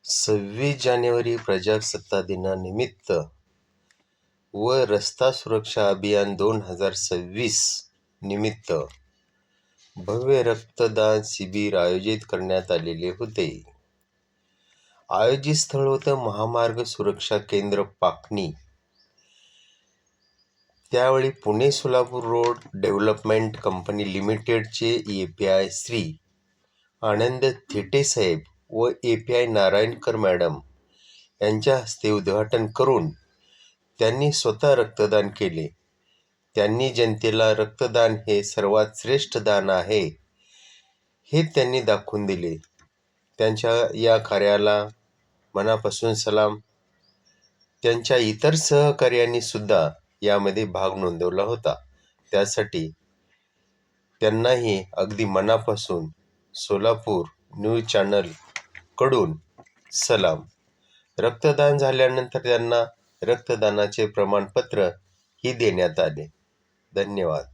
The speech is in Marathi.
26 जानेवारी प्रजासत्ताक दिनानिमित्त व रस्ता सुरक्षा अभियान 2026 निमित्त भव्य रक्तदान शिबिर आयोजित करण्यात आलेले होते. आयोजित स्थळ होतं महामार्ग सुरक्षा केंद्र पाकणी. त्यावेळी Pune Solapur road development company लिमिटेडचे API श्री आनंद थिटेसाहेब व API नारायणकर मॅडम यांच्या हस्ते उद्घाटन करून त्यांनी स्वतः रक्तदान केले. त्यांनी जनतेला रक्तदान हे सर्वात श्रेष्ठ दान आहे हे त्यांनी दाखवून दिले. त्यांच्या या कार्याला मनापासून सलाम. त्यांच्या इतर सहकार्यांनी सुद्धा यामध्ये भाग नोंदवला होता. त्यासाठी त्यांनाही अगदी मनापासून सोलापूर न्यूज चॅनल कडून सलाम. रक्तदान झाल्यानंतर त्यांना रक्तदानाचे प्रमाणपत्र ही देण्यात आले. धन्यवाद.